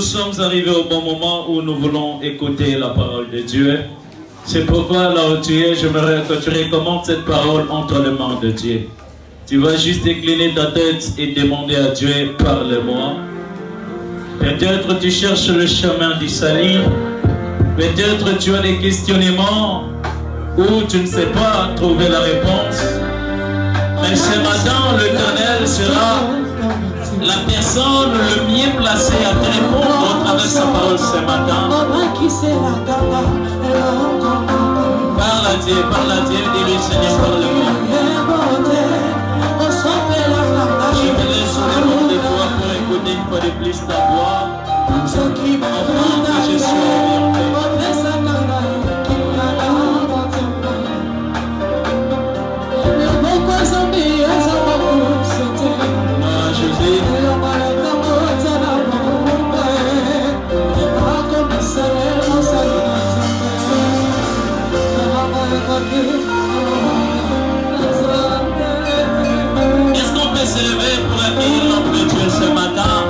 sommes arrivés au bon moment où nous voulons écouter la parole de Dieu. C'est pourquoi là où tu es, j'aimerais que tu recommandes cette parole entre les mains de Dieu. Tu vas juste incliner ta tête et demander à Dieu, parle-moi. Peut-être tu cherches le chemin du salut. Peut-être tu as des questionnements où tu ne sais pas trouver la réponse. Mais ce matin, l'Éternel sera la personne le mieux placée à te répondre à travers sa parole ce matin. Parle à Dieu, dis-lui Seigneur, parle-moi. Je me laisse devant de toi pour écouter une fois de plus ta voix. Enfin que je suis orienté. Est-ce qu'on peut se lever pour accueillir l'homme de Dieu ce matin?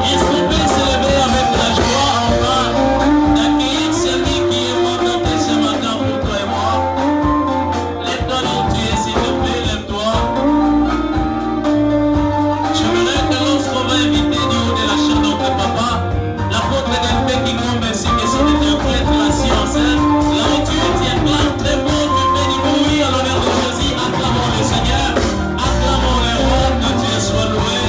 Est-ce qu'on peut se lever avec la joie enfin d'accueillir celui qui est mandaté ce matin pour toi et moi? Lève-toi là où tu es, s'il te plaît, lève-toi. Je voudrais que lorsqu'on va inviter du haut de la chair de notre papa, l'apôtre del paix qui compte ainsi que c'est de Dieu qui est la science. Là où tu es, tiens plein, très bon, tu fais du bruit à l'honneur de Jésus. Acclamons le Seigneur, acclamons le roi, que Dieu soit loué.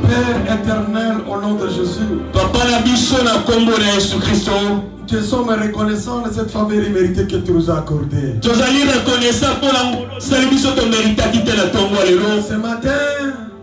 Père éternel, au nom de Jésus, Papa na biso na kombo na Yesu Kristo. te sommes reconnaissants de cette faveur imméritée que tu nous as accordée. Tozali reconnaissant pour la sali biso to méritaki te na tongo lelo. Ce matin,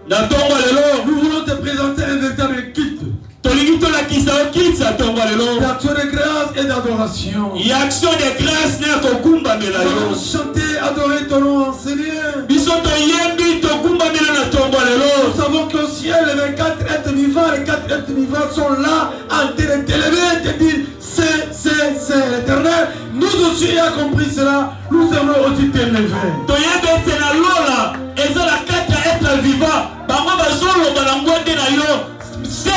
Na tongo lelo, nous voulons te présenter un véritable culte tolingi to la kisa okitsa tongo lelo. d'action de grâce et d'adoration. Ya action de grâce na kokumba mela Nous yo. allons chanter, adorer ton nom, Seigneur. Biso to yembi to kumba mela na tongo Nous lelo. savons qu'au ciel, les 24 êtres vivants, les 4 êtres vivants sont là en train de t'élever, de dire c'est l'éternel. Nous aussi ayons compris cela, nous aimerons aussi t'élever. To yembe te na lola, eza la kata être vivant. Bango bazolo balangwende na yo. C'est.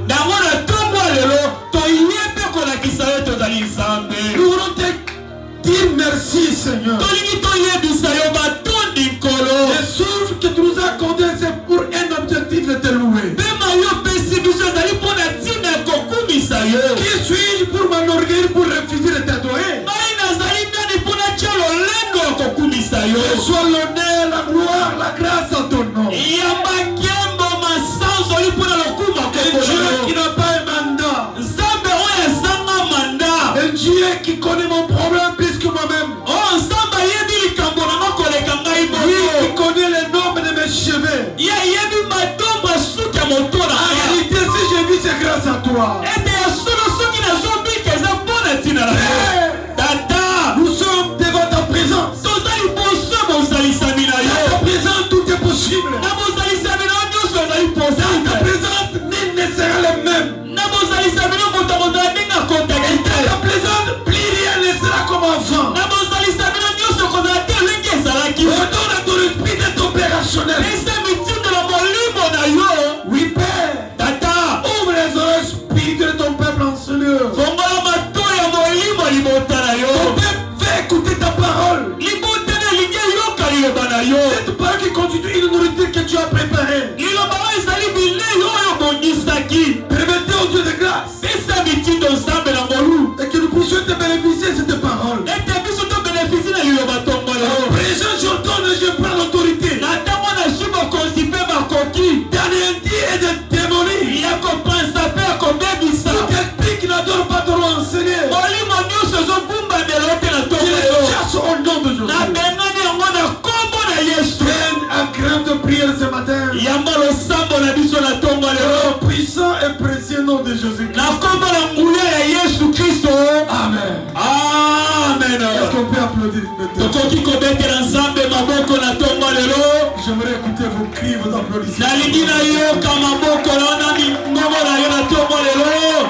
Dango na tongo lelo, to yembe ko la kisa yo to dali nzambe. Nous voulons te dire merci, Seigneur. Tolingi to yebisa yo batondi nkolo. Le souffle que tu nous as accordé, c'est pour un objectif de te louer. Pema yo pesi biso ezali mpo na ntina ya kokumisa yo. Qui suis-je pour m'enorgueillir, pour refuser de t'adorer? Ngai nazali nani mpo natia lolendo ya kokumisa yo. Reçois l'honneur, la gloire, la grâce à ton nom. Yamba nkembo masanzo ozali mpo na lokuma Un Dieu qui kokolo. n'a pas un mandat. Nzambe oyo azanga manda. Un Dieu qui connaît mon problème plus que moi-même. Oh nzambe ayebi likambo nanga koleka ngai Lui qui bongo. connaît les nombres de mes cheveux. Ye ayebi matombo ya suki ya moto na En nga. réalité, si j'ai vu, c'est grâce à toi. Ete ya solo soki nazobika eza mpo na ntina na yo. Tata, Nous sommes devant ta présence. toza liboso ya bozalisami na Dans yo. ta présence, tout est possible. Na bozalisami na yo nyonso ezali Dans ta possible. présence, nul ne sera le même. Na bozalisami na moto akozala ndenge akotaki Et dans te. ta présence, plus rien ne sera comme avant. Na bozalisami na nyonso ekozala te ndenge ezalaki. Redonne à ton esprit d'être opérationnel. Pesa mitindo na molimo na yo. Oui, Père. Tata, Ouvre les oreilles spirituelles de ton peuple en ce lieu. fongola mato ya molimo libota na yo. Ton peuple fait écouter ta parole. Libota na elingi eyoka liloba na yo. Cette parole qui constitue une nourriture que tu as préparée. Liloba oyo ezali bilei oyo obongisaki. Permettez au Dieu de grâce Pesa mitindo nzambe na molu. et que nous puissions te bénéficier de cette parole. Ete biso tobénéficie na liloba tongo lelo. Présent, j'ordonne et je prends l'autorité Na ntango na shi bokonzi mpe bakoki d'anéantir et de démolir ya kopanza mpe ya kobebisa. tout esprit qui n'adore pas ton nom, Seigneur. Molimo nyonso ezogumbamela ote na Tu tongo les lelo. chasses au nom de Jésus. Nabengani yango na kombo na Yesu. Viens à grande prière ce matin. Yamba losambo na biso na tongo lelo. Au puissant et précieux nom de Jésus. Na kombo na nguya ya Yesu Kristo. Amen. Amen. Est-ce qu'on peut applaudir maintenant? Tokoki kobetela nzambe maboko na tongo lelo. J'aimerais écouter vos cris, vos applaudissements. Nalingi nayoka maboko na ona mingongo na yo na tongo lelo.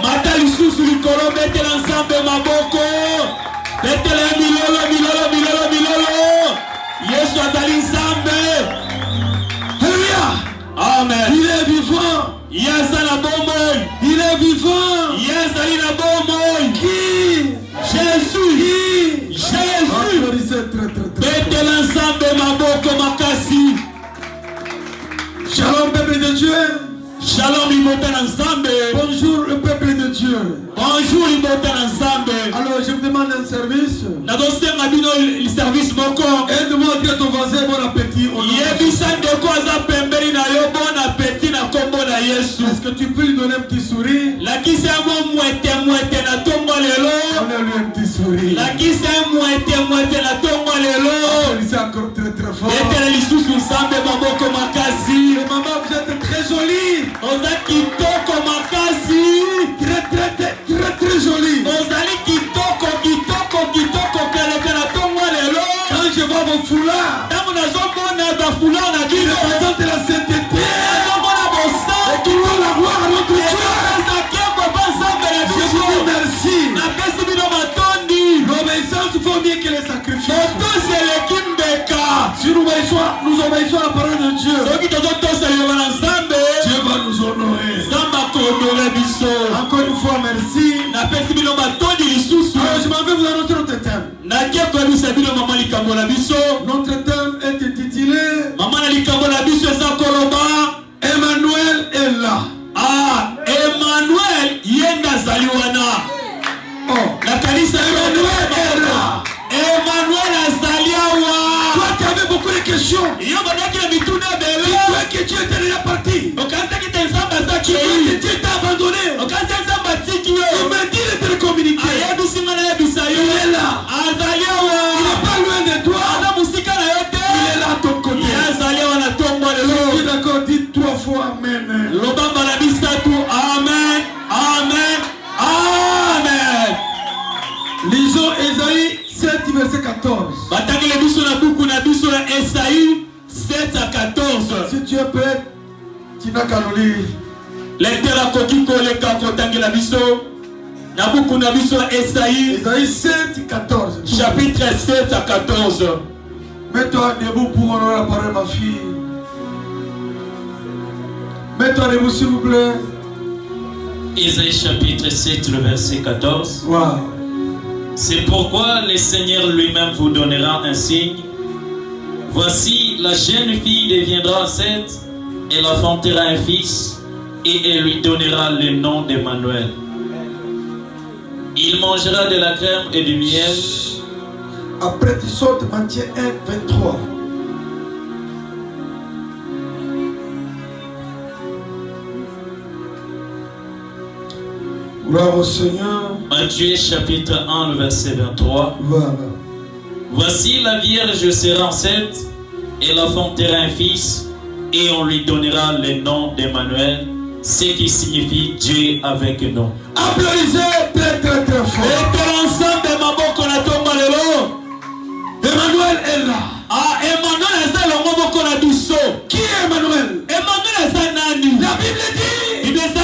Mata lisusu likolo betela nzambe maboko. Betele milolo, milolo, milolo, milolo. Yesu azali nzambe. Alléluia. Amen. Il est vivant. Yesu na bomoi. Il est vivant. Yesu ali na bomoi. Qui? Jésus. Jésus. Jésus. Betele nzambe maboko makasi. Shalom peuple de Dieu. Shalom libotana nzambe. Bonjour le peuple de Dieu. Bonjour libotana nzambe. Alors je vous demande un service. Nadosenga bino service moko. Aide-moi à dire à ton voisin bon appétit. Yebisa ndeko aza pembeni na yo bon appétit na kombo na Yesu. Est-ce que tu peux lui donner un petit sourire? Lakisa yango mwete mwete na tongo lelo. Donne-lui un petit sourire. Lakisa mwete mwete na tongo lelo. C'est encore très très fort. Betele lisusu nzambe maboko makasi. Et maman, vous êtes très jolie. Oza kitoko makasi. Très très très très très jolie. Ozali kitoko kitoko kitoko keleke na tongo lelo. Quand je vois vos foulards, Tango nazomona ba foulard na qui kino. représentent la sainteté Nazomona bosa. et qui font la gloire à notre Dieu. Je vous dis merci. L'obéissance vaut mieux que les sacrifices. Si nous obéissons à la parole de Dieu, Dieu va nous honorer. Encore une fois, merci. Alors je m'en vais vous annoncer notre thème. Notre thème est intitulé Emmanuel est là. Ah, Emmanuel yenda zaliwana. Oh, la kanisa Emmanuel est là. Emmanuel azaliawa. Toi qui avais beaucoup de questions. Yo badaki na mituna bele. Tu crois que Dieu était déjà parti. Okanta ki tenzamba za Tu crois que Dieu t'a abandonné. Okanta nzamba tiki yo. Il m'a dit de te le communiquer. Ayebi singa na yebisa yo. Il est là. Azaliawa. Il n'est pas loin de toi. Ana musika na yote. Il est là à ton côté. Azaliawa na tongo lelo. Je suis d'accord, dis 3 fois amen. Lobamba na bisatu amen. Amen. Amen. Lisons Ésaïe 7 verset 14. Batangele biso na buku na biso na Esaïe 7 à 14. Si tu es prêt, tu n'as qu'à le lire. Lecteur akoki koleka kotangela biso na buku na biso na Esaïe Ésaïe 7 14. chapitre 7 à 14. Mets-toi debout pour honorer la parole, ma fille. Mets-toi debout, s'il vous plaît. Ésaïe chapitre 7, le verset 14. Wow. C'est pourquoi le Seigneur lui-même vous donnera un signe. Voici, la jeune fille deviendra enceinte, elle enfantera un fils, et elle lui donnera le nom d'Emmanuel. Il mangera de la crème et du miel. Après, tu sautes Matthieu 1, 23. Gloire au Seigneur. Matthieu chapitre 1, le verset 23. Voilà. Voici, la Vierge sera enceinte, elle enfantera un fils, et on lui donnera le nom d'Emmanuel, ce qui signifie Dieu avec nous. Applaudissez très très très fort. Emmanuel est là. Ah, Emmanuel est là. Qui est Emmanuel? Emmanuel est là. La Bible dit. Il est là.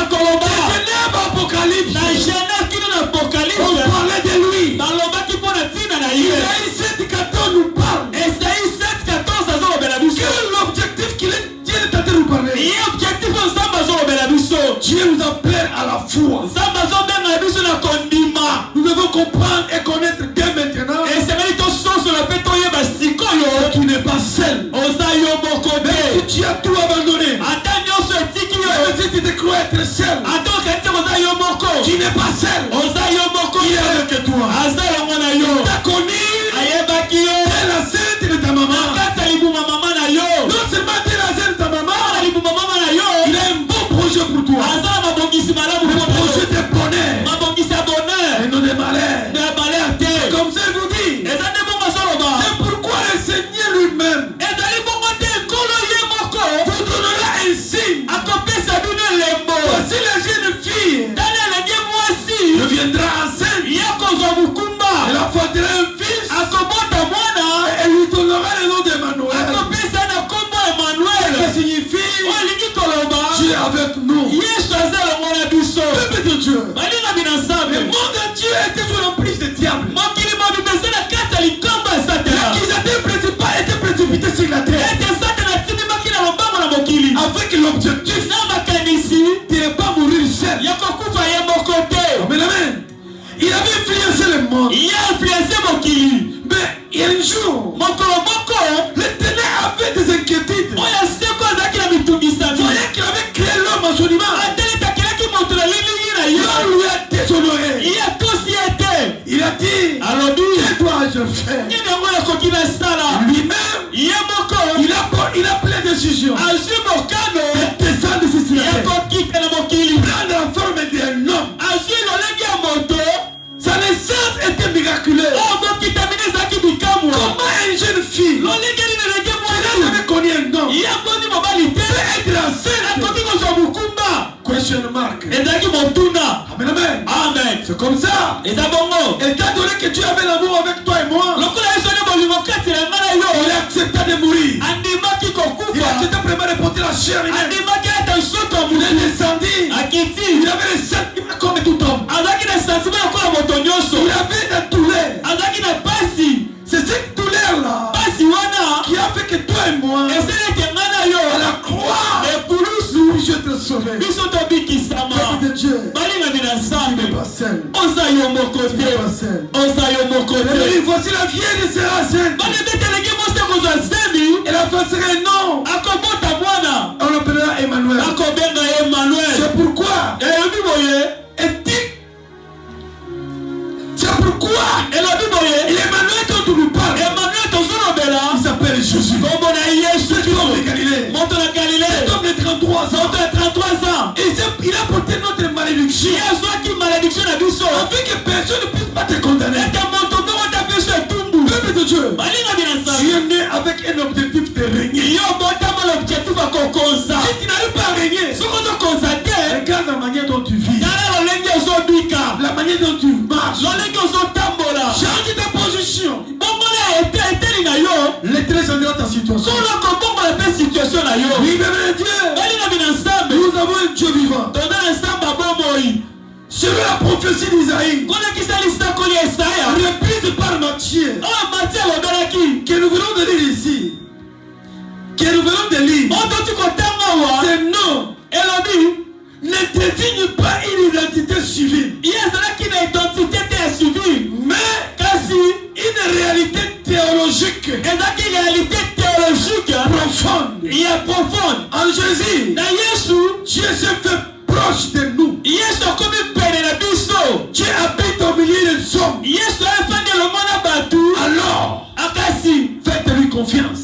Apocalypse. La Genèse qui nous Apocalypse. On parlait de lui. Dans le bas qui pose la tine à la Isaïe 7,14 nous parle. Esaïe 7,14 à Zoro Belabuso. Quel est l'objectif qu'il est? Dieu est en train de nous parler. Et l'objectif de Zamba Zoro Belabuso. Dieu nous appelle à la foi. Zamba Zoro Belabuso na kondima. Nous devons comprendre et connaître dès maintenant. Et c'est même ton sens sur la pétoye basikoyo. Tu n'es pas seul. Osayo Bokobe. Si tu as tout abandonné. Attends, ce tiki yo. Même si tu te crois être seul. Attends, Osayo Boko. Tu n'es pas seul. Osayo Boko. Il est avec toi. Azalo mwana yo. Il t'a connu. Ayebaki yo. T'es la sainte de ta maman. Akata libuma mama na yo. Non seulement t'es la sainte de ta maman. Libuma mama na yo. Il a un bon projet pour toi. Azalo mabongisi malamu pour toi. Un projet de bonheur. Mabongisi ya bonheur. Et non de malheur. De malheur te. Comme ça il vous dit. Ezande bongo soloba. C'est pourquoi le Seigneur lui-même. Ezali bongo te kolo ye moko. Vous donnera un signe. Akopesa bino lembo. Voici la jeune fille. Daniel ndiye mwasi. Deviendra enceinte. Yakozwa mukumba. Elle enfantera un fils. Akobota mwana. Et elle lui donnera le nom d'Emmanuel. Akopesa na kombo Emmanuel. Ça signifie. Olingi koloba. Dieu avec nous. Yesu azala mwana biso. Peuple de Dieu. Balinga binansabe. Le monde entier était sous l'emprise du diable. Mokili mobibe Avec l'objectif de ne pas mourir seul. Amen, amen. Il avait influencé le monde. Mais un jour, l'Éternel avait des inquiétudes. Voyez qu'il avait créé l'homme à son image. L'homme lui a déshonoré. Il a dit, que dois-je faire? Lui-même, il a plein de décisions. Il descend de ce ciel. Prendre la forme d'un homme. Sa naissance était miraculeuse. Comment une jeune fille qui n'a jamais connu un homme peut être enceinte? Question mark. Amen, amen. Amen. C'est comme ça. Étant donné que tu avais l'amour avec toi et moi, il a accepté de mourir. Il a accepté vraiment de porter la chair. Il est descendu. Il avait les sentiments comme tout homme. Il avait la douleur. C'est cette douleur-là qui a fait que toi et moi, à la croix, nous puissions être sauvés. Peuple de Dieu, tu n'es pas seul. Tu n'es pas seul. Voici la vieille sera sainte. Elle a fait un nom. On l'appellera Emmanuel. C'est pourquoi c'est pourquoi l'Emmanuel dont on nous parle, il s'appelle Jésus. Cet homme de Galilée. Cet homme de 33 ans. Il a porté notre malédiction. Afin que personne ne puisse pas te condamner. Peuple de Dieu, tu es né avec un objectif de régner. Si tu n'arrives pas à régner, regarde la manière dont tu vis, la manière dont tu marches, change ta position. L'Éternel changera ta situation. Oui, mais Dieu, nous avons un Dieu vivant. Selon la prophétie d'Isaïe, reprise par Matthieu, que nous venons de lire ici, c'est non, ne désigne pas une identité civile, mais une réalité théologique profonde. En Jésus, Dieu s'est fait proche de nous. Dieu habite au milieu des hommes. Alors, faites-lui confiance.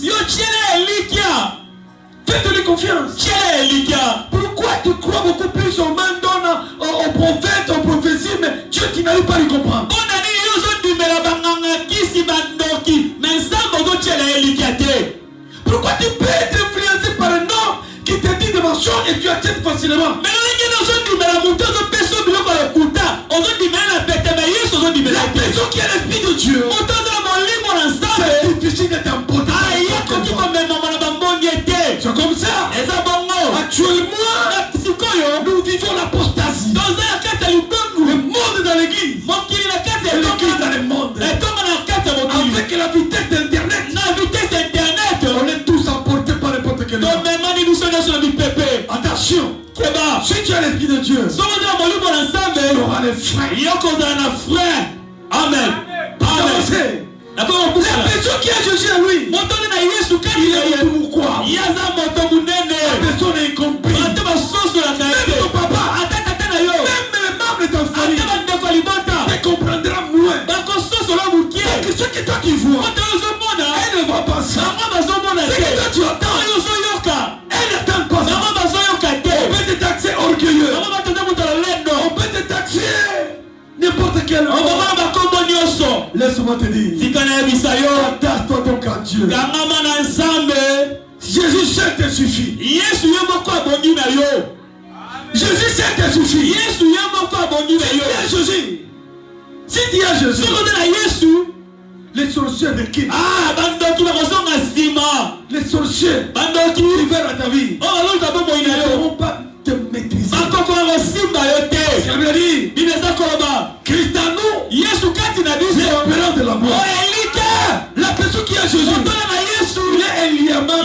Faites-lui confiance. Pourquoi tu crois beaucoup plus aux mains aux prophètes, aux prophéties, mais Dieu qui n'arrive pas à les comprendre? Pourquoi tu peux être influencé par un homme qui te dit des mensonges et tu acceptes facilement? La personne qui a l'esprit de Dieu, c'est difficile d'être emporté. C'est comme ça. Actuellement, nous vivons l'apostasie. Le monde dans l'église. Et l'église dans le monde. Avec la vitesse d'Internet, on est tous emportés par n'importe quel homme. Attention. Si tu as l'esprit de Dieu, tu auras les frères. Amen. Amen. La personne qui a Jésus à lui, il est tout quoi? La personne est incomprise. Même ton papa, même les membres de ta famille te comprendra moins. Parce que ce que toi tu vois, elle ne voit pas ça. Ce que toi tu attends, elle n'attend pas ça. On peut te taxer orgueilleux. On peut te taxer n'importe quel homme. Laisse-moi te dire, attache-toi donc à Dieu. Jésus seul te suffit. Jésus seul te suffit. Si tu as Jésus, les sorciers de qui? Les sorciers qui veulent à ta vie ne pourront pas te maîtriser. Christ en nous, l'espérance de la mort. La personne qui a Jésus, il est un liament.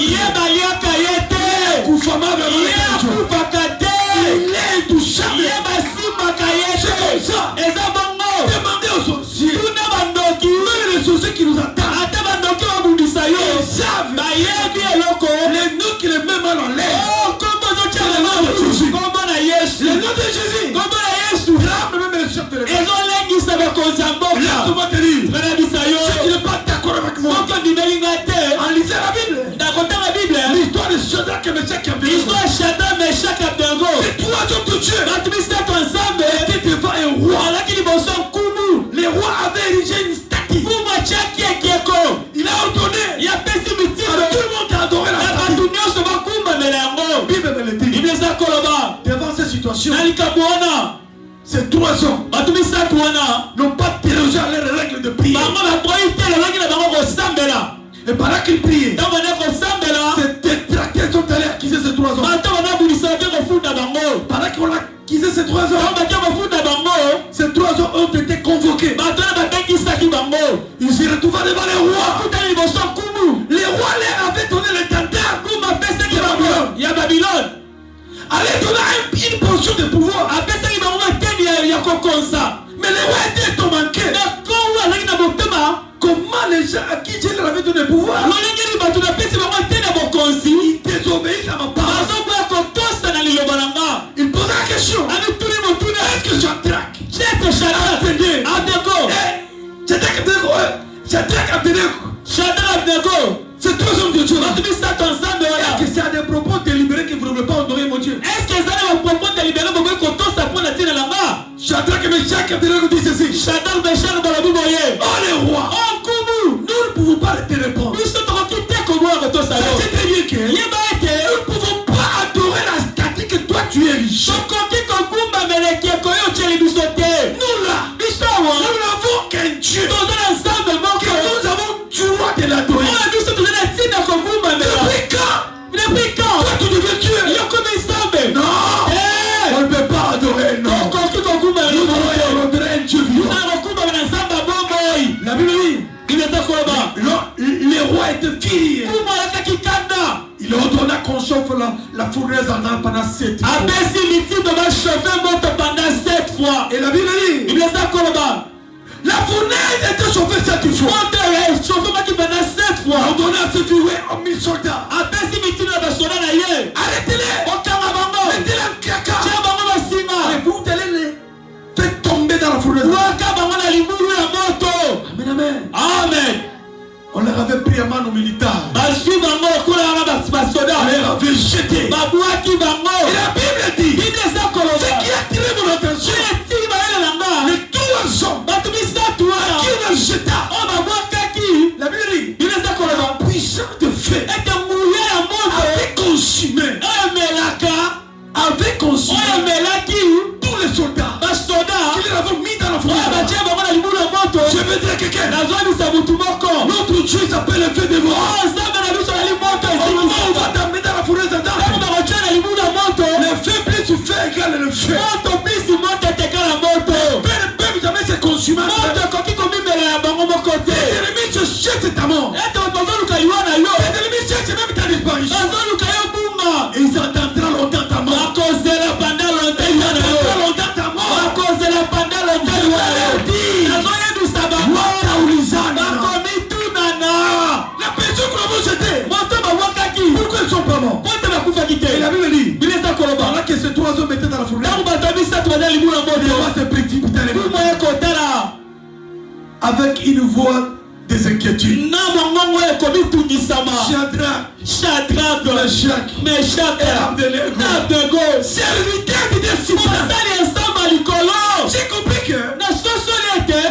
3 n'ont pas dérogé à leurs règles de prière. Et pendant qu'ils priaient, ces détracteurs sont allés acquiser ces 3 hommes. Pendant qu'ils ont acquisé ces 3 hommes, ces 3 hommes ont été convoqués. Ils se retrouvaient devant les rois. Les rois leur avaient donné le tenteur de Babylone. Allez donner une portion de pouvoir. Mais les rois étaient tourmentés. Comment les gens à qui Dieu leur avait donné le pouvoir, ils désobéissent à ma parole. Ils posent la question. Est-ce que Shadrach, Abednego, c'est 3 hommes de Dieu. Est-ce que c'est à des propos délibérés que vous ne voulez pas honorer mon Dieu? Shadrach et Meshach Abednego disent ceci. Oh les rois, nous ne pouvons pas te répondre. C'est très bien que nous ne pouvons pas adorer la statue que toi tu es riche. Nous là, nous n'avons qu'un Dieu que nous avons droit de l'adorer. Depuis quand toi tu deviens Dieu? Non, on ne peut pas adorer, non. Nous allons adorer un Dieu vivant. La Bible dit, les rois étaient furieux. Il ordonna qu'on chauffe la fournaise pendant 7 fois. Et la Bible dit, la fournaise était chauffée 7 fois. On donna à ceux qui jouaient 1000 soldats. Arrêtez-les. Mettez-les en caca. Et vous allez les faire tomber dans la fournaise. Amen, amen. Amen. On leur avait pris à main aux militaires. On leur avait jeté. Et la Bible dit, ce qui a attiré mon attention, les 3 hommes qui on a jeté. La Bible dit, la puissance de feu avait consumé tous les soldats qui les avaient mis dans la fournaise. Je veux dire quelqu'un. Notre Dieu s'appelle le feu de mort. On va t'amener dans la fournaise dedans. Le feu plus tu fais égale le feu. Le peuple jamais s'est consumé. Les ennemis se jettent ta mort. Les ennemis cherchent même ta disparition. Et ils attendront longtemps ta mort. La personne que l'on jeté, pourquoi ils sont pas morts? Et la Bible dit, pendant que ces 3 hommes étaient dans la fournaise, les rois se précipitaient avec une voix des inquiétudes. Shadrach, Meshach et Abednego, serviteurs de Dieu. J'ai compris que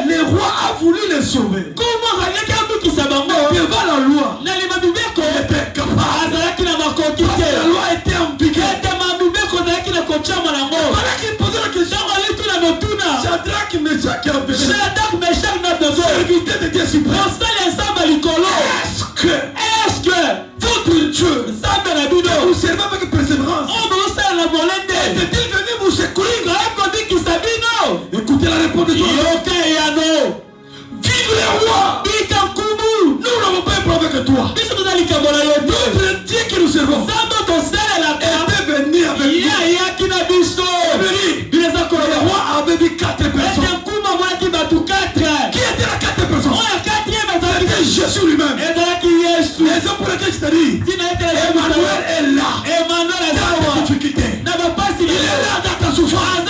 le roi a voulu les sauver. Devant la loi, il était capable. La loi était en vigueur. Voilà qu'il posait la question. Shadrach, Meshach et Abednego, serviteurs de Dieu suprême. Est-ce que votre Dieu vous servez avec persévérance? Est-il venu vous secourir? Écoutez la réponse de Dieu. Vive le roi! Nous n'avons pas un problème avec toi. Notre Dieu qui nous servons est venu avec nous. Le roi avait dit 4 personnes. Qui étaient les 4 personnes? C'était Jésus lui-même. Les hommes pour lesquels je t'ai dit, Emmanuel est là. Dans ta difficulté. Il est là dans ta souffrance.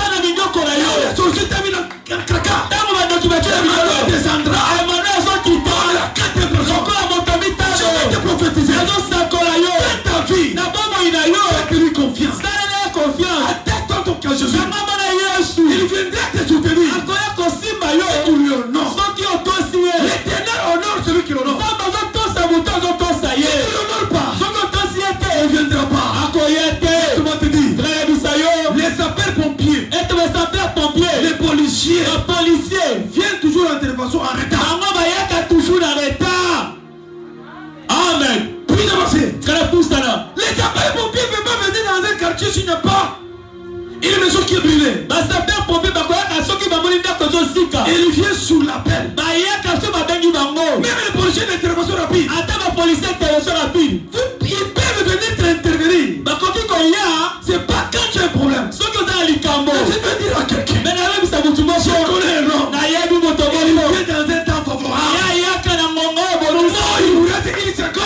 Les sorciers terminent en caca. Emmanuel descendra. Dans la 4 personnes. Je vais te prophétiser. Fais ta vie. Fais-lui confiance. Attends ton cas Jésus. Il viendra te soutenir. Et tu lui honores. L'Éternel honore celui qui l'honore. Si tu ne l'honores pas, il chercher s'il n'y a pas une maison qui est brûlée. Et il vient sous l'appel. Même les policiers d'intervention rapide. Ils peuvent venir t'intervenir. C'est pas quand tu as un problème. Mais tu peux dire à quelqu'un. Je connais un homme. Il vient dans un temps favorable. Il vous reste 1 seconde.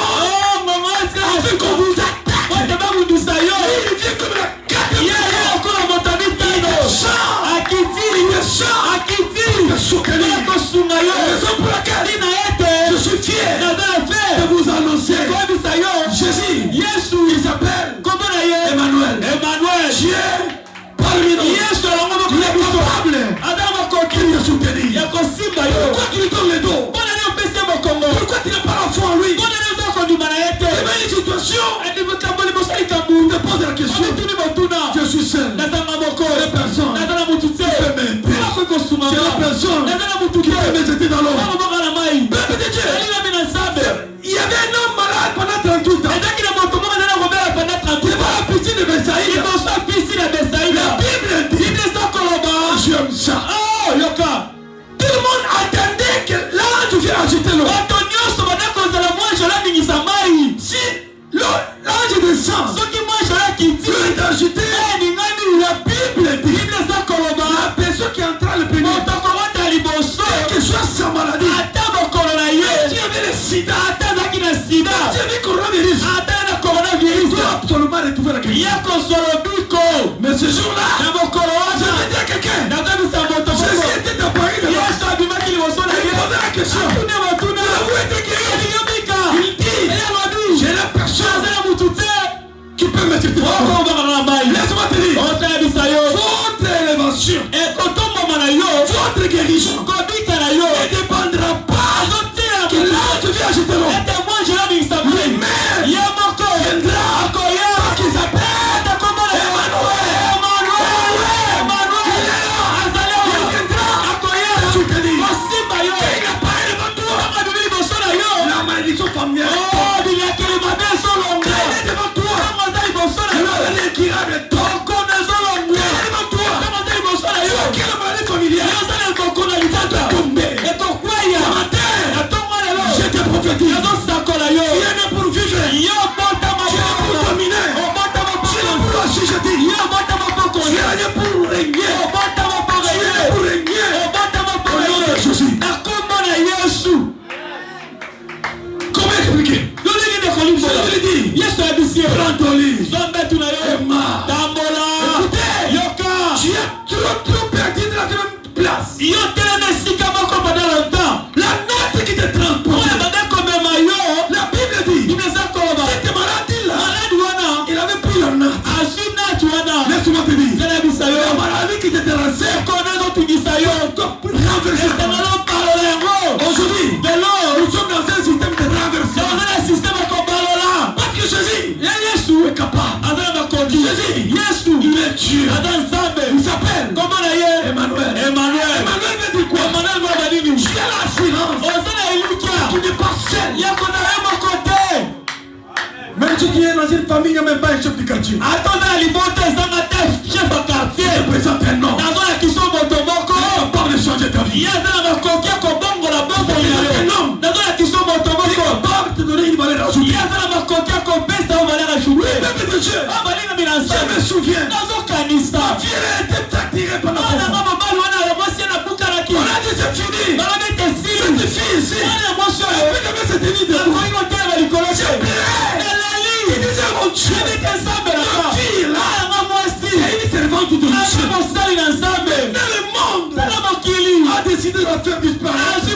Afin qu'on vous attaque. Il vient comme la carte. Il raison pour laquelle je suis fier de vous annoncer Jésus. Il s'appelle Emmanuel. Dieu parmi nous. Il est capable de nous soutenir. Pourquoi tu lui donnes le dos? Pourquoi tu n'as pas la foi en lui? C'est une situation. Tu te poses la question. Je suis seul. Les personnes qui peuvent m'aider. C'est la personne qui peut me jeter dans l'eau. Peuple de Dieu. Il y avait un homme malade pendant 38 ans. C'est pas la piscine de Bethsaïda. La Bible dit. J'aime ça. Tout le monde attendait que l'ange vienne agiter l'eau. Si l'ange descend, il est agité. La Bible dit. La personne qui entra le premier, quelle que soit sa maladie, si il y avait le sida, si il y avait le coronavirus, il doit absolument retrouver la guérison. Mais ce jour-là, je vais dire à quelqu'un, Jésus était à Paris là-bas. Il posait la question, vous êtes guéri? Il dit, j'ai la personne qui peut me traiter. Laisse-moi te dire, votre élévation, votre guérison ne dépendra pas que l'ange vienne agiter l'eau. Lui-même viendra parce qu'il s'appelle Emmanuel. Il est là. Il viendra te soutenir. Il n'a pas devant toi la malédiction familiale. Elle est devant toi. La maladie incurable est toi. Elle est devant toi. Quelle maladie familiale tomber. Ce matin, je te prophétise. Tu es né pour vivre. Tu es né pour dominer. Tu es né pour assujettir. Tu es né pour régner. Tu es né pour régner. Au nom de Jésus. Comment expliquer? Je te le dis. Prends ton lit. Emma. Écoutez. Tu es trop perdu dans la même place. La note qui te transporte. La Bible dit. Cette maladie-là. Il avait pris la note. Laisse-moi te dire. La maladie qui te dérangeait. Aujourd'hui, nous sommes dans un système de renversement. Parce que Jésus est capable. Jésus, il est Dieu. Il s'appelle Emmanuel. Emmanuel veut dire quoi? Tu as l'assurance. Tu n'es pas seul. Même si tu es dans une famille, il n'y a même pas un chef du quartier. Je présente un nom. Capable de changer ta vie. Un homme qui est capable de te donner une valeur ajoutée. Peuple de Dieu, je me souviens. Ma vie a été tracturée par la pauvre. On a dit c'est fini. Cette fille ici, elle avait cette nuit de vous. Je pleurais. Il disait mon Dieu, ma fille là, c'est une servante de Dieu. Dans le monde a décidé de la faire disparaître.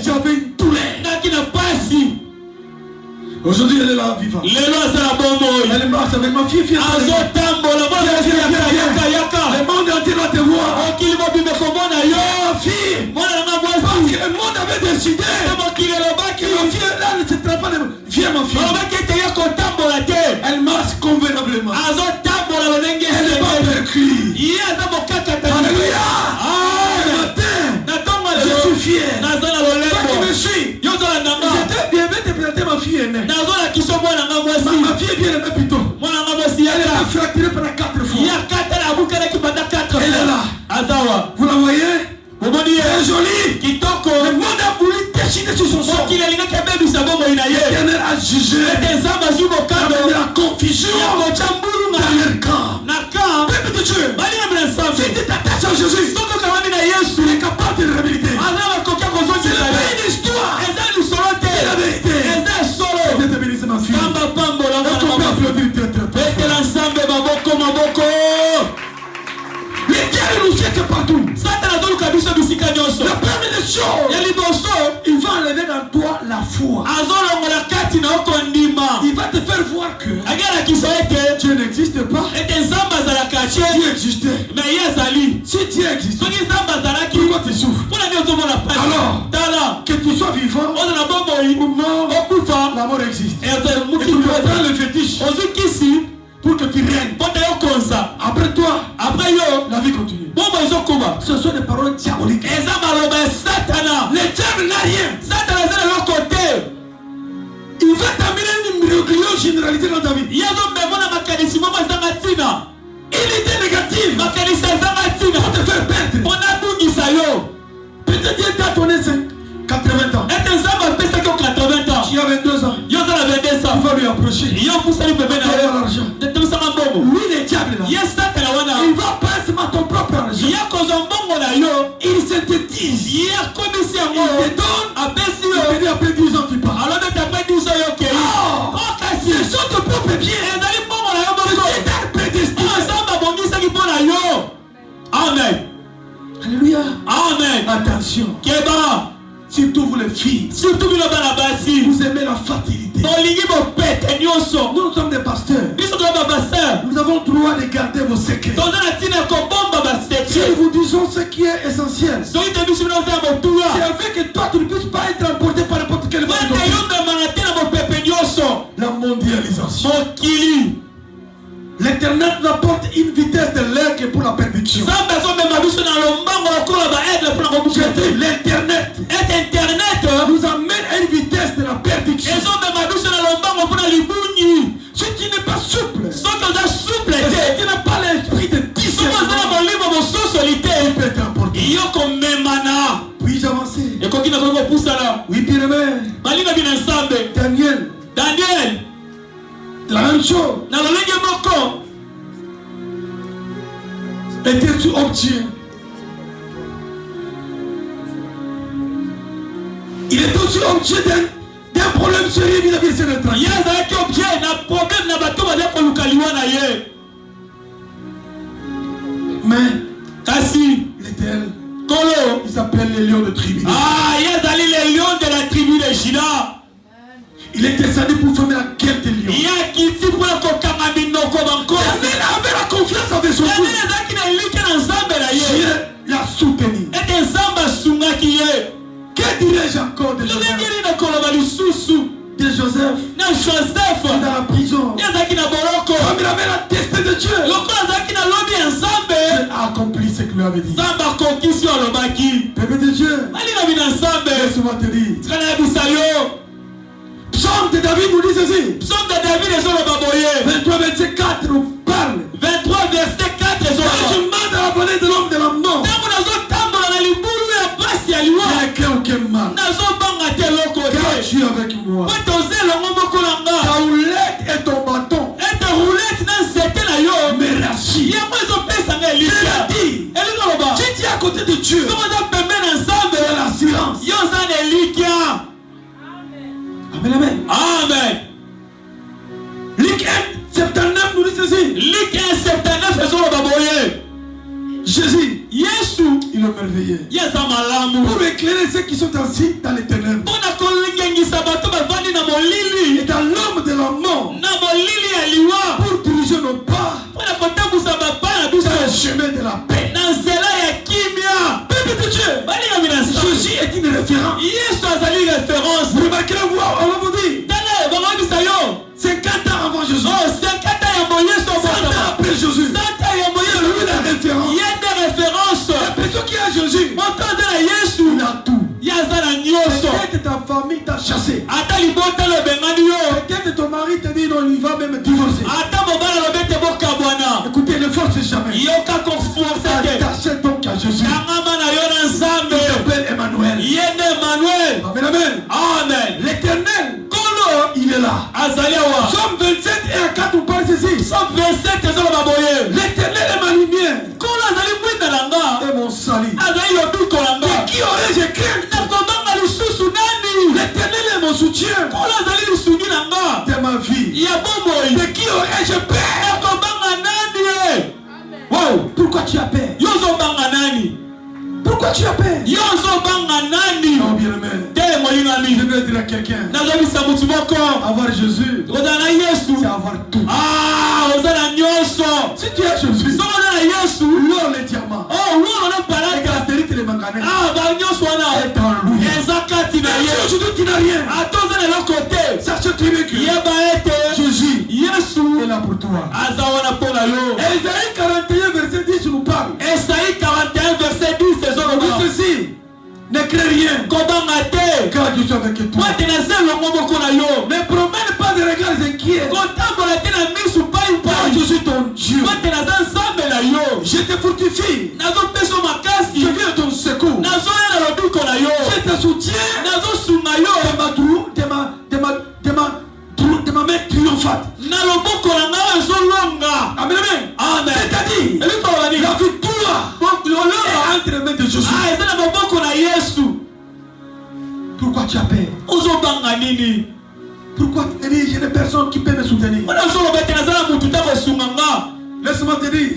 J'avais une douleur. Aujourd'hui, elle est là vivante. Elle marche avec ma fille. Le monde entier va te voir. Ma fille. Parce que le monde avait décidé que ma fille là ne se trompe pas. Viens ma fille. Elle marche convenablement. Elle n'est pas perclue. Alléluia. Ce matin, je suis fier. Toi qui me suis. J'étais bien te présenter ma fille aînée. Ma fille est bien aimée plutôt. Elle est là. fracturé pendant 4 fois. Elle est là. Azawa. Vous la voyez? Vous me dites, elle est jolie. Kitoko. Le monde a voulu décider sur son sort. L'Éternel a jugé. Il a mis la confusion dans leur camp. Peuple de Dieu, si tu t'attaches à Jésus, il est capable de réhabiliter. C'est pas une histoire. C'est la vérité. Je te bénisse ma fille. On peut applaudir très fort. Le diable nous cherche partout. La première des choses, il va enlever dans toi la foi. Il va te faire voir que Dieu n'existe pas. Dieu existait. Si Dieu existe, pourquoi tu souffres? Alors, que tu sois vivant ou mort, la mort existe. Et tu dois prendre le fétiche pour que tu règnes. Après toi, la vie continue. Ce sont des paroles diaboliques. Le diable n'a rien. Il va t'amener une miraculeuse généralité dans ta vie. Une idée négative pour te faire perdre. Peut-être Dieu t'a donné 80 ans. Tu as 22 ans. Tu vas lui approcher. Il va l'argent. Lui, le diable là, il va prendre ton propre argent. Il synthétise. Il te donne. Il te dit après 10 ans tu pars. Ce sont tes propres biens. C'est un prédestiné. Amen. Alléluia. Amen. Attention. Keba. Surtout vous les filles. Surtout vous aimez la facilité. Nous sommes des pasteurs. Nous avons le droit de garder vos secrets. Si nous vous disons ce qui est essentiel, c'est afin que toi tu ne puisses pas être emporté par n'importe quel monde. La mondialisation. L'Éternel nous apporte une vitesse de l'air qui est pour la perdition. L'Internet nous amène à une vitesse de la perdition. Si tu n'es pas souple, si tu n'as pas l'esprit de discernement, il peut t'emporter. Puis-je avancer? Oui, bien aimé. Daniel. La même chose. Était sous objet. Il est aussi objet d'un problème sérieux vis-à-vis de ses étrangers. Mais l'Éternel, il s'appelle les lions de tribu. Il est descendu pour former la guerre des lions. Daniel avait la confiance avec son Dieu. Dieu l'a soutenu. Que dirais-je encore de Joseph? De Joseph dans la prison. Comme il avait la destin de Dieu, Dieu a accompli ce qu'il lui avait dit. Bébé de Dieu, laisse-moi te dire. Psaume de David nous dit ceci. 23 verset 4 nous parle. 23 verset 4. Quand je marche dans la vallée de l'homme de la mort, il n'y a aucun mal. Car tu es avec moi. Ta houlette et ton bâton me rassurent. Il a dit, si tu es à côté de Dieu, c'est l'assurance. Amen. Amen. Luc 1, 79 nous dit ceci. Luc 1, 79 Jésus, il est merveilleux. Pour éclairer ceux qui sont assis dans les ténèbres. Et dans l'homme de la mort. Pour diriger nos pas dans le chemin de la paix. Peuple de Dieu, Jésus est une référence. Vous remarquez la voix, on va vous dire. 50 ans avant Jésus. 100 ans après Jésus. C'est lui la référence. La personne qui a Jésus, il a tout. Peut-être ta famille t'a chassé. Peut-être ton mari te dit non, il va même divorcer. tu as peur? Yozo banga nani? Pourquoi tu as peur? Yozo banga nani? Non, bien aimé. Je vais dire à quelqu'un, avoir Jésus, c'est avoir tout. Si tu as Jésus, l'or, les diamants, les caractéristiques, les manganèses, est en lui. Si aujourd'hui tu n'as rien, sache très bien que Jésus est là pour toi. Esaïe 41 verset 10 nous parle. Esaïe 41 verset 10 c'est ceci. Ne crée rien, car je suis avec toi. Ne promène pas de regards inquiets, car je suis ton Dieu. Je te fortifie, je viens à ton secours, je te soutiens de ma main triomphante. Amen. Amen. C'est-à-dire, la victoire est entre les mains de Jésus. Pourquoi tu as peur? Pourquoi tu dis, j'ai des personnes qui peuvent me soutenir? Laisse-moi te dire,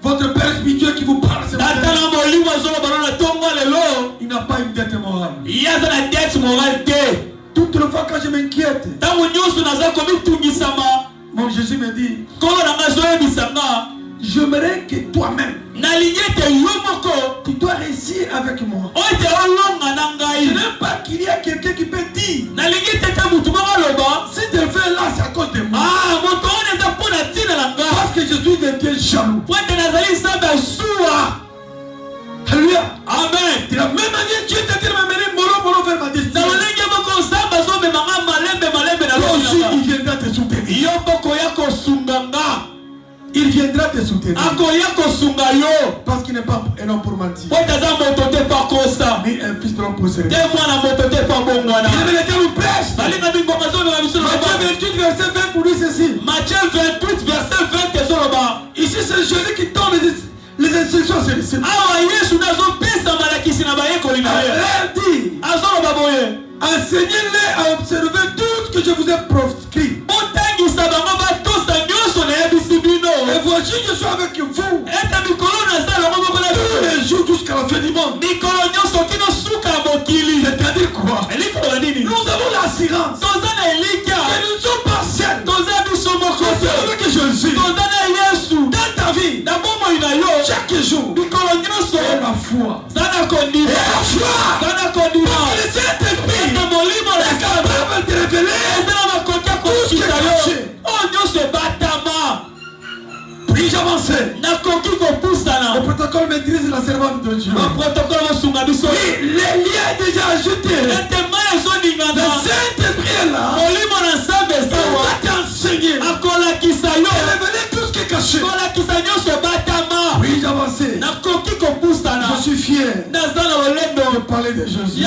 votre père spirituel qui vous parle ce matin, il n'a pas une dette morale. Toutes les fois quand je m'inquiète, mon Jésus me dit, j'aimerais que toi-même, tu dois réussir avec moi. Je n'aime pas qu'il y ait quelqu'un qui peut dire, si tu fais là, c'est à cause de moi. Parce que je suis un Dieu jaloux. Alléluia. Amen. De la même manière, Dieu t'a dit de m'amener molo vers ma destinée. Aussi, il viendra te soutenir. Il viendra te soutenir. Parce qu'il n'est pas un homme pour mentir. Ni un fils de l'homme pour servir. Matthieu 28 verset 20 pour dire ceci. Matthieu 28 verset 20. Ici c'est Jésus qui donne les instructions. Enseignez-les à observer tout ce que je vous ai proscrit. Et voici je suis avec vous tous les jours jusqu'à la fin du monde. C'est-à-dire quoi? Nous avons l'assurance que nous ne sommes pas seuls. C'est que je suis dans ta vie. Chaque jour et la foi. Et la foi. Le Saint-Esprit est capable de révéler tout ce qui est caché. Puis-je avancer? Le protocole maîtrise la servante de Dieu. Oui, les liens déjà ajoutés. Le Saint-Esprit est là. Il va t'enseigner. Et révéler tout ce qui est caché. Puis-je avancer? Je suis fier de parler de Jésus.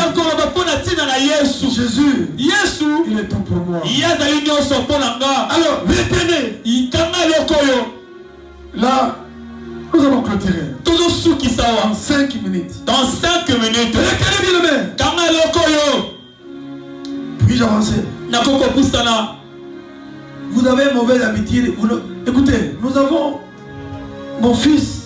Jésus, il est tout pour moi. Alors, retenez. Là, nous allons clôturer. En 5 minutes. Retenez bien le main. Puis-je avancer? Vous avez une mauvaise habitude. Écoutez, nous avons mon fils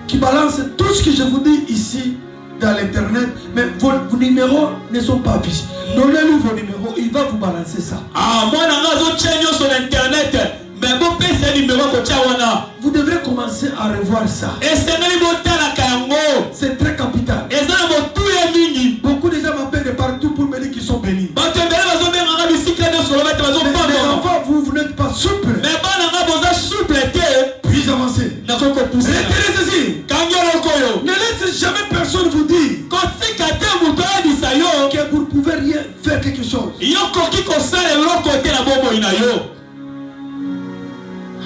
qui balance tout ce que je vous dis ici dans l'internet, mais vos numéros ne sont pas affichés. Donnez-lui vos numéros, il va vous balancer ça. Vous devrez commencer à revoir ça. C'est très capital. Beaucoup de gens m'appellent de partout pour me dire qu'ils sont bénis. Mais enfants, vous n'êtes pas souple. Puis avancer. Retenez ceci. Ne laissez jamais personne vous dire que vous ne pouvez rien faire quelque chose.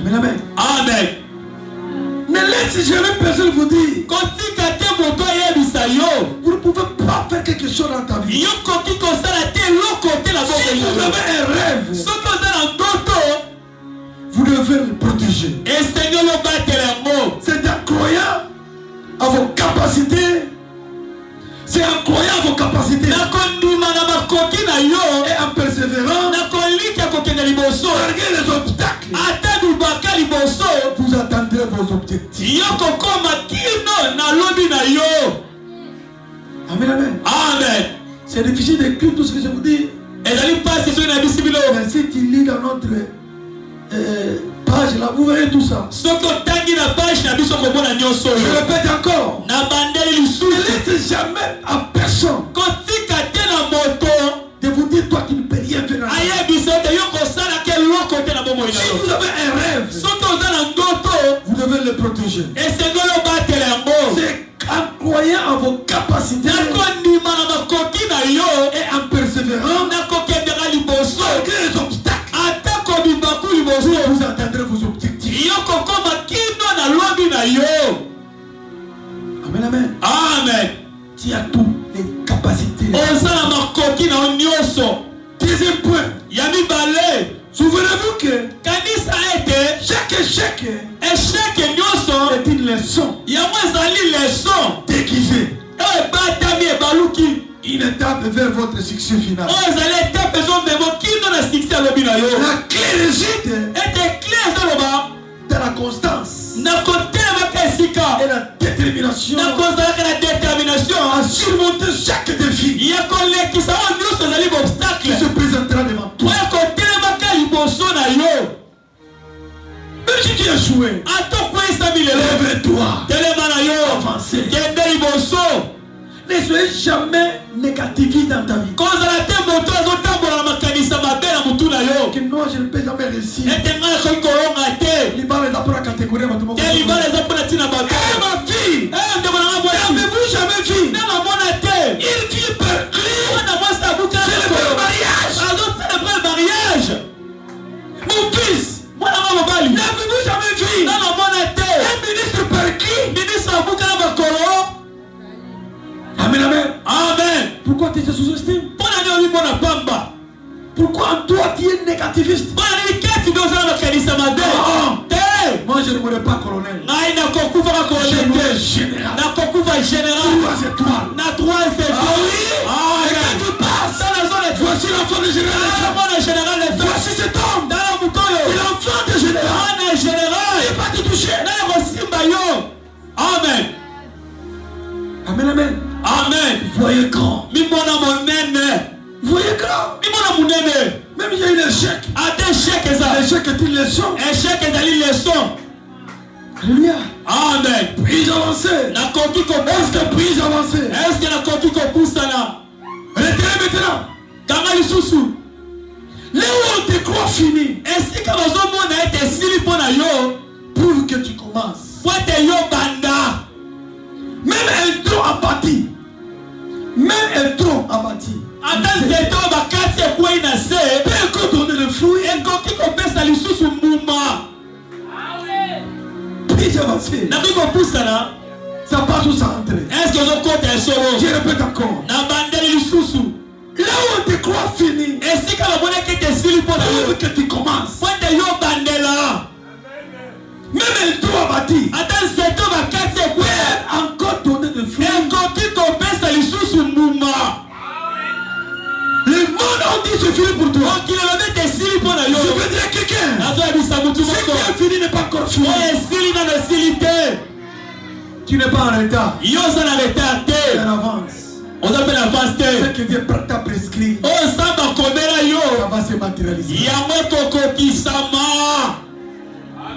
Amen, amen. Amen. Ne laissez jamais personne vous dire vous ne pouvez pas faire quelque chose dans ta vie. Si vous avez un rêve, vous devez le protéger. C'est en croyant à vos capacités. C'est en croyant à vos capacités. Et en persévérant, malgré les obstacles, vous attendrez vos objectifs. Yoko koma kino na lobi na yo. Amen, amen. Amen. C'est difficile d'écrire tout ce que je vous dis. Et d'aller passer sur la Bible. Mais si tu lis dans notre page là, vous verrez tout ça. Ce que tangi na page na biso ko bona nyoso. Je répète encore. Na bandeli lisusu. Ne laisse jamais à personne Kotika tena moto de vous dire toi qui ne peux rien faire. Aye biso te yoko sala ke loko te na bomo ina Si yo. vous avez un rêve, Soto za na ndoto. vous devez le protéger. Et c'est ngolo batele yango. C'est en croyant en vos capacités Nako ndima na makoki na yo. et en persévérant Nako kendera liboso. malgré les obstacles. Atako bibaku liboso. Vous atteindrez vos objectifs. Yoko koma kino na lobi na yo. Amen, amen. Amen. Tu as toutes les capacités. Osala makoki na onyoso. Deuxième point. Yami bale. Souvenez-vous que Kanisa ete. chaque échec Échec nyoso. est une leçon Yango ezali leçon. déguisée. Batami ebaluki. Une étape vers votre succès final. Ezali etape ezomema kino na succès alobi na yo. La clé réside Ete clé ezoloba. dans la constance Na kotelemaka esika. et la détermination Na kozalaka na détermination. à surmonter chaque défi Ya kolekisa oyo nyonso ezali qui baobstacle. se présentera devant toi. Oyo kotelemaka liboso na yo. Même si tu as échoué, Atokweyisami lelo. lève-toi. Telema na yo. Avancez. Kende liboso. Ne soyez jamais négativiste dans ta vie. Kozala te moto azotambola na makanisa mabe na mutu na yo. Que non, je ne peux jamais réussir. Ete ngai nakoki koyonga te. Libala est pour la catégorie. Te libala eza mpona ntina bato. Ma fille, Ndeko na nga mwasi. n'avez-vous jamais vu Nanga mona te. une fille perclue Mwana mwasi abuka na célébrer le kolo. mariage? Azocelebre le mariage. Mon fils, Mwana nga mobali. n'avez-vous jamais vu Nanga mona te. un ministre perclue? Ministre abuka na bakolo. Amen, amen. Amen. Pourquoi tu te sous-estimes? Mpona nini oli mwana pamba. Pourquoi en toi tu es négativiste? Mpona nini kati nde ozala makanisa mabe. Te. Moi je ne mourrai pas colonel. Ngai nakokufaka Je kolonel mourrai te. général. Nakokufa général. 3 étoiles. Na 3 étoiles. Et quand tu passes, voici l'enfant de général. Mwana général le Voici cet homme. Dala mutoyo. C'est l'enfant de général. Mwana général. Il va te toucher. Nani kosimba yo. Amen. Amen, amen. Amen. Voyez grand. Mimona monene. Voyez grand. Mimona munene. Même il y a une échec. Ate échec eza. L'échec est une leçon. Échec ezali leçon. Alléluia. Amen. Puis avancer. Nakoki Est-ce kopusa. que puis avancer? Est-ce que nakoki kopusana? Retenez maintenant. Kanga lisusu. Là où on te croit fini, Esika bazomona ete esili mpo na yo. prouve que tu commences. Po ete yo banda. Même un tronc abattu. Même un tronc abattu. Ata nzete oyo bakati ekwei na se. Peut encore donner le fruit. Ekoki kopesa lisusu mbuma. Puis avancer. Nakoki kopusana. Ça passe ou ça entre. Est-ce que ozokota esolo? Je répète encore. Na bandeli lisusu. Là où on te croit fini, Esika bamonaki ete esili mpo na prouve yo. que tu commences. Po ete yo bandela. Même un tronc abattu. Ata nzete oyo bakati ekwei. Peut encore donner le fruit. Ekoki kopesa lisusu mbuma. Le monde entier se finit pour toi. mokili elobi ete esili mpo na Je yo. veux dire quelqu'un. nazoyebisa mutu Ce qui moko est fini n'est pas encore fini. oyo esili nano esili te. Tu n'es pas en retard. Yo oza na retard Tu es te. en avance. oza mpe na avance Ce te. que Dieu t'a prescrit, oyo nzambe akomela ça yo va se matérialiser. yango ekokokisama.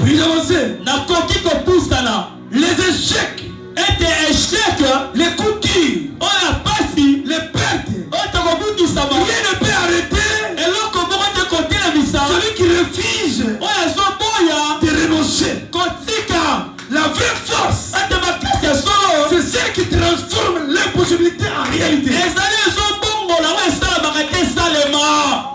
Puis avancer. nakoki kopusana Les échecs, ete échec les coups durs, oyo apasi les pertes, oyo tokobukisama rien ne peut arrêter eloko moko te kotelemisa celui qui refuse oyo azoboya de renoncer. kotika La vraie force, ete makasi ya solo c'est celle qui transforme l'impossibilité en réalité. ezali ezobongola oyo esalamaka te esalema.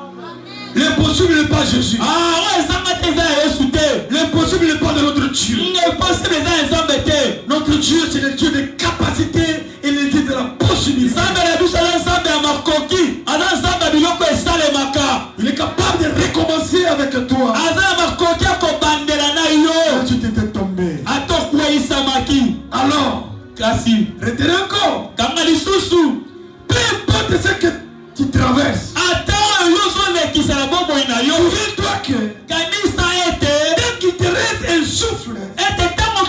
L'impossible n'est pas Jésus. oyo ezanga te eza ya yesu te. L'impossible n'est pas de notre Dieu. impossible eza ya nzambe te. Notre Dieu, c'est le Dieu des capacités et le Dieu de la possibilité. nzambe na biso aza nzambe ya makoki aza nzambe ya biloko esalemaka. Il est capable de recommencer avec toi. aza na makoki ya kobandela na yo Quand tu t'étais tombé. ata okweyisamaki. Alors, kasi retenez encore. kanga lisusu Peu importe ce que tu traverses. ata oyo yo ozolekisa na bomoi na yo Souviens-toi que kanisa ete dès qu'il te reste un souffle, ete ntango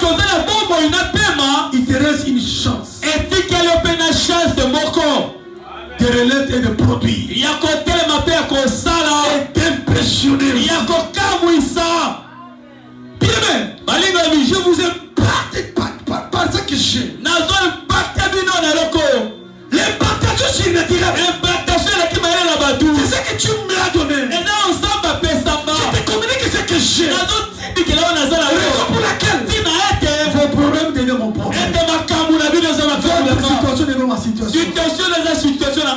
il te reste une chance Et si qu'elle a une chance de moko. de relayer et de produire. Il y a côté le mapé à Kosala. Et d'impressionner. Il y a côté Mouissa. Bien, je vous ai par ce que j'ai. L'impartation surnaturelle. C'est ce que tu me l'as donné. Je te communique ce que j'ai. Raison pour laquelle vos problèmes deviennent mon problème. Votre situation devient ma situation.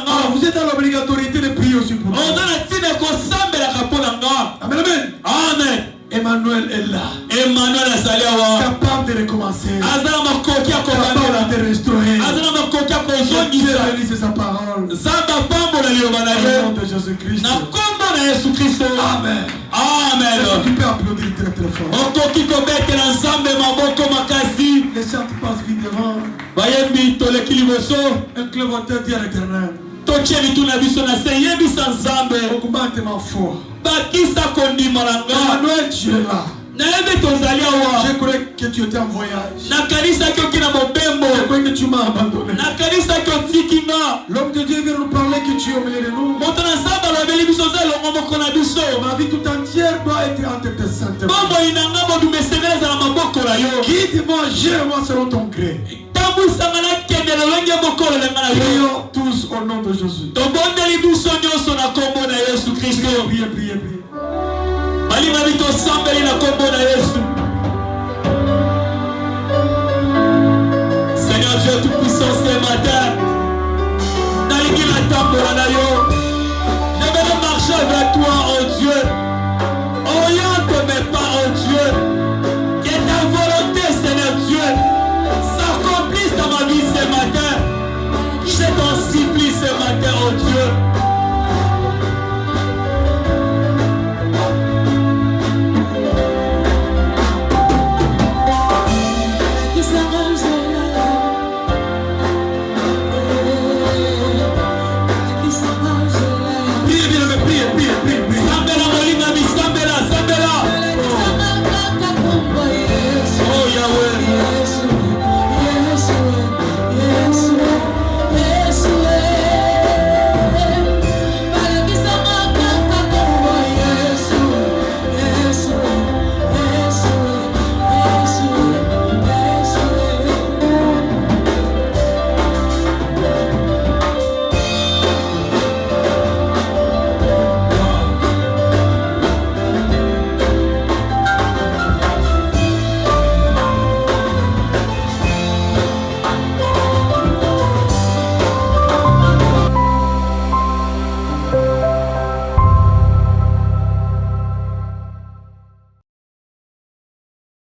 Alors vous êtes dans l'obligatorité de prier aussi pour moi. Amen. Amen. Emmanuel est là. Emmanuel Azaliawa. Capable de recommencer. Capable Capable de restaurer. Dieu bénisse sa parole. Au nom de Jésus-Christ. Amen. Amen. Tu peux applaudir très très fort. Les chants passent vite devant. Un clémenteur dit à l'Éternel. Augmente ma foi. Emmanuel, tu es là. Je croyais que tu étais en voyage. Je croyais que tu m'as abandonné. L'homme de Dieu vient nous parler que tu es au milieu de nous. Ma vie tout entière doit être entre tes saintes mains. Guide-moi, gère-moi selon ton gré. Prions tous au nom de Jésus. Priez. Bali mabito sambeli na kombo na Yesu.